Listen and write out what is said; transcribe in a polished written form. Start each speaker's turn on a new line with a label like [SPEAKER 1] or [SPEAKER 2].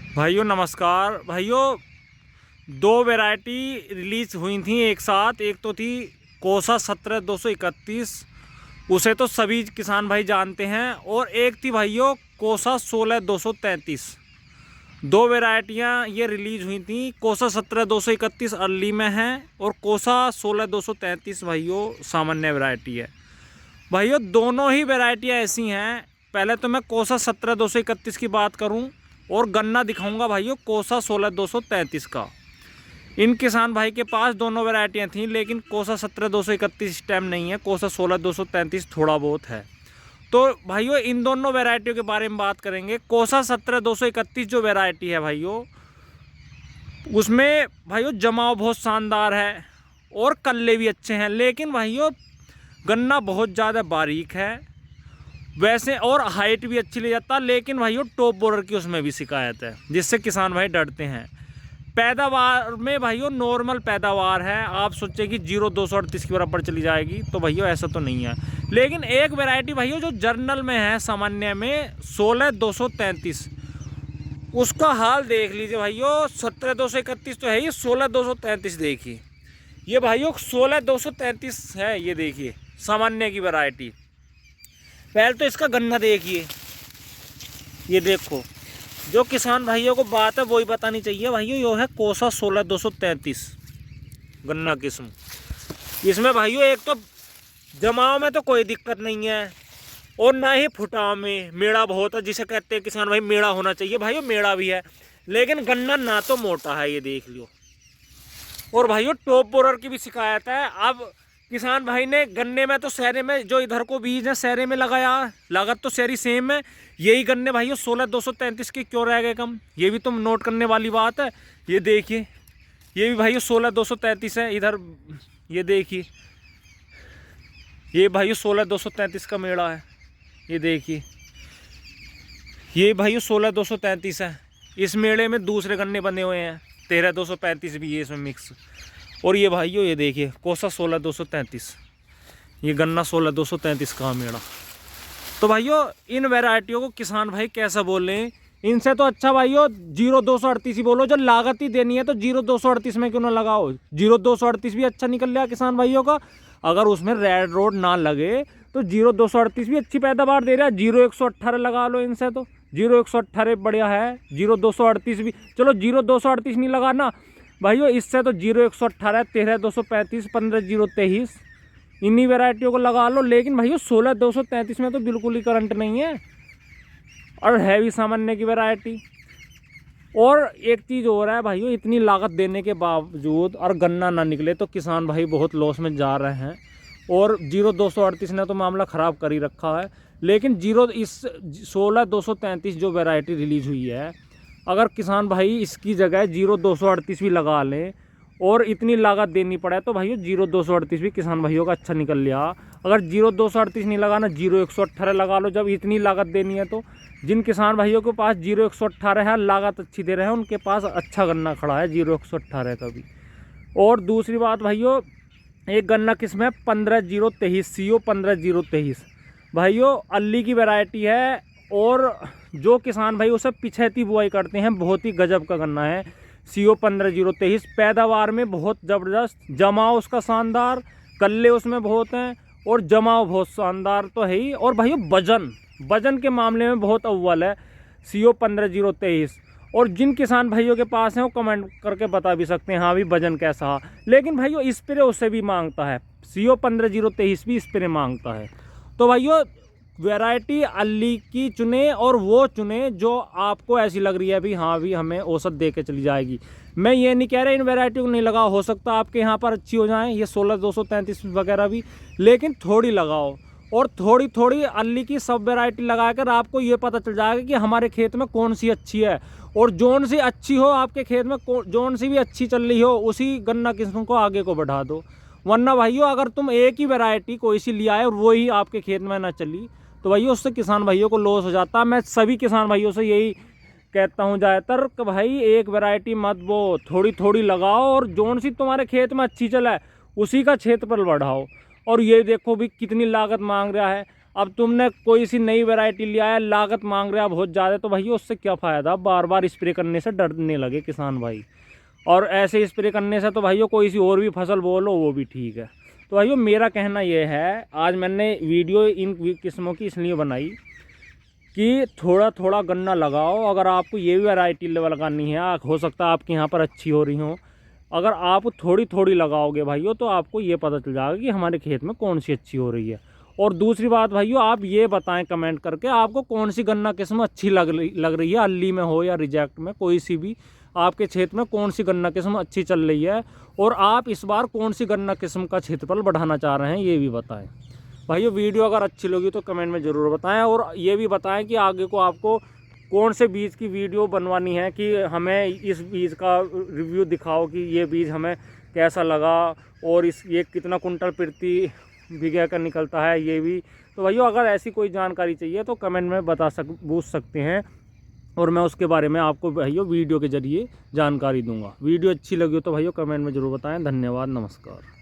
[SPEAKER 1] भाइयों नमस्कार। भाइयों दो वैरायटी रिलीज हुई थी एक साथ। एक तो थी कोसा 17-231, उसे तो सभी किसान भाई जानते हैं। और एक थी भाइयों कोसा 16-233। दो वैरायटियां ये रिलीज हुई थी। कोसा 17-231 अर्ली में है और कोसा 16-233 भाइयों सामान्य वैरायटी है। भाइयों दोनों ही वैरायटियां ऐसी हैं। पहले तो मैं कोसा 17-231 की बात करूं और गन्ना दिखाऊंगा भाइयों कोसा 16-233 का। इन किसान भाई के पास दोनों वैरायटियां थीं, लेकिन कोसा 17-231 इस टाइम नहीं है, कोसा 16-233 थोड़ा बहुत है। तो भाइयों इन दोनों वैरायटियों के बारे में बात करेंगे। कोसा 17-231 जो वैरायटी है भाइयों, उसमें भाइयों जमाव बहुत शानदार है और कल्ले भी अच्छे हैं। लेकिन भाइयों गन्ना बहुत ज़्यादा बारीक है वैसे, और हाइट भी अच्छी ले जाता। लेकिन भाइयों टॉप बोरर की उसमें भी शिकायत है, जिससे किसान भाई डरते हैं। पैदावार में भाइयों नॉर्मल पैदावार है। आप सोचे कि 0-238 के बराबर चली जाएगी, तो भाइयों ऐसा तो नहीं है। लेकिन एक वैरायटी भाइयों जो जर्नल में है सामान्य में 16-233, उसका हाल देख लीजिए भाइयों। 17-231 तो है ही, 16-233 देखिए। ये भाइयों 16-233 है, ये देखिए सामान्य की वैरायटी। पहले तो इसका गन्ना देखिए, ये देखो। जो किसान भाइयों को बात है वही बतानी चाहिए भाइयों। यो है कोसा 16-233 गन्ना किस्म। इसमें भाइयों एक तो जमाव में तो कोई दिक्कत नहीं है, और ना ही फुटाव में। मेड़ा बहुत है, जिसे कहते हैं किसान भाई मेड़ा होना चाहिए भाइयों, मेड़ा भी है। लेकिन गन्ना ना तो मोटा है, ये देख लो। और भाइयों टॉप बोरर की भी शिकायत है। अब किसान भाई ने गन्ने में तो शहरे में जो इधर को बीज है शहरे में लगाया, लागत तो शहरी सेम है। यही गन्ने भाइयों 16-233 के क्यों रह गए कम, ये भी तुम नोट करने वाली बात है। ये देखिए, ये भी भाइयों 16-233 है इधर। ये देखिए, ये भाइयों 16-233 का मेड़ा है। ये देखिए, ये भाइयों 16-233 है। इस मेड़े में दूसरे गन्ने बने हुए हैं, 13-235 भी है इसमें मिक्स। और ये भाइयों ये देखिए कोसा 16-233, ये गन्ना 16-233 का मेड़ा। तो भाइयों इन वैरायटियों को किसान भाई कैसा बोल रहे हैं, इनसे तो अच्छा भाइयों 0-238 ही बोलो। जब लागत ही देनी है तो 0-238 में क्यों ना लगाओ। 0-238 भी अच्छा निकल रहा किसान भाइयों का। अगर उसमें रेड रोड ना लगे तो 0-238 भी अच्छी पैदावार दे रहा है। 0-118 लगा लो इनसे, तो 0-118 बढ़िया है। 0-238 भी चलो, 0-238 नहीं लगाना भाइयों, इससे तो 0-118, 13-235, 15-0-23 इन्हीं वैरायटियों को लगा लो। लेकिन भाइयों 16-233 में तो बिल्कुल ही करंट नहीं है, और है भी सामान्य की वैरायटी। और एक चीज़ हो रहा है भाइयों, इतनी लागत देने के बावजूद और गन्ना ना निकले तो किसान भाई बहुत लॉस में जा रहे हैं। और 0-238 ने तो मामला ख़राब कर ही रखा है। लेकिन 16-233 जो वैरायटी रिलीज़ हुई है, अगर किसान भाई इसकी जगह 0-238 भी लगा लें और इतनी लागत देनी पड़े, तो भाइयों 0-238 भी किसान भाइयों का अच्छा निकल लिया। अगर 0-238 नहीं लगाना, 0-118 लगा लो। जब इतनी लागत देनी है तो जिन किसान भाइयों के पास 0-118 है, लागत अच्छी दे रहे हैं, उनके पास अच्छा गन्ना खड़ा है 0-118 का भी। और दूसरी बात भाइयों, एक गन्ना किस्म है 15-0-23, CO 15-0-23 भाइयों अल्ली की वैरायटी है। और जो किसान भाई उसे पिछैती बुआई करते हैं, बहुत ही गजब का गन्ना है CO 15-0-23। पैदावार में बहुत ज़बरदस्त, जमाव उसका शानदार, कल्ले उसमें बहुत हैं और जमाव बहुत शानदार तो है ही। और भाइयों वजन के मामले में बहुत अव्वल है CO 15-0-23। और जिन किसान भाइयों के पास हैं वो कमेंट करके बता भी सकते हैं हाँ भी वजन कैसा है। लेकिन भाइयों स्प्रे उससे भी मांगता है, CO 15-0-23 भी स्प्रे मांगता है। तो भाइयों वैरायटी अल्ली की चुने, और वो चुने जो आपको ऐसी लग रही है भी हाँ भी हमें औसत दे के चली जाएगी। मैं ये नहीं कह रहा इन वैरायटी को नहीं लगाओ, हो सकता है आपके यहाँ पर अच्छी हो जाएं ये 16-233 वगैरह भी, लेकिन थोड़ी लगाओ। और थोड़ी थोड़ी अल्ली की सब वैरायटी लगाकर आपको ये पता चल जाएगा कि हमारे खेत में कौन सी अच्छी है। और जोन सी अच्छी हो आपके खेत में, जोन सी भी अच्छी चल रही हो, उसी गन्ना किस्म को आगे को बढ़ा दो। वरना भाइयों अगर तुम एक ही वैरायटी कोई सी लिया है और वो ही आपके खेत में ना चली, तो भाइयों उससे किसान भाइयों को लॉस हो जाता है। मैं सभी किसान भाइयों से यही कहता हूँ ज़्यादातर कि भाई एक वैरायटी मत बो, थोड़ी थोड़ी लगाओ, और जोन सी तुम्हारे खेत में अच्छी चला है उसी का क्षेत्रफल बढ़ाओ। और ये देखो भी कितनी लागत मांग रहा है। अब तुमने कोई सी नई वैरायटी लिया है, लागत मांग रहे हैं बहुत ज़्यादा, तो भैया उससे क्या फ़ायदा। बार बार स्प्रे करने से डरने लगे किसान भाई, और ऐसे स्प्रे करने से तो भाइयों कोई सी और भी फसल बोलो वो भी ठीक है। तो भाइयों मेरा कहना ये है, आज मैंने वीडियो इन किस्मों की इसलिए बनाई कि थोड़ा थोड़ा गन्ना लगाओ। अगर आपको ये भी वैरायटी लगानी है, हो सकता है आपके यहाँ पर अच्छी हो रही हो, अगर आप थोड़ी थोड़ी लगाओगे भाइयों तो आपको ये पता चल जाएगा कि हमारे खेत में कौन सी अच्छी हो रही है। और दूसरी बात भाइयों, आप ये बताएं कमेंट करके आपको कौन सी गन्ना किस्म अच्छी लग रही है, अल्ली में हो या रिजेक्ट में, कोई सी भी आपके क्षेत्र में कौन सी गन्ना किस्म अच्छी चल रही है, और आप इस बार कौन सी गन्ना किस्म का क्षेत्रफल बढ़ाना चाह रहे हैं ये भी बताएं। भाइयों वीडियो अगर अच्छी लगी तो कमेंट में ज़रूर बताएं, और ये भी बताएं कि आगे को आपको कौन से बीज की वीडियो बनवानी है, कि हमें इस बीज का रिव्यू दिखाओ कि ये बीज हमें कैसा लगा, और ये कितना कुंटल प्रति बीघा का निकलता है ये भी। तो भाइयों अगर ऐसी कोई जानकारी चाहिए तो कमेंट में पूछ सकते हैं, और मैं उसके बारे में आपको भाइयों वीडियो के जरिए जानकारी दूंगा। वीडियो अच्छी लगी हो तो भाइयों कमेंट में ज़रूर बताएं। धन्यवाद, नमस्कार।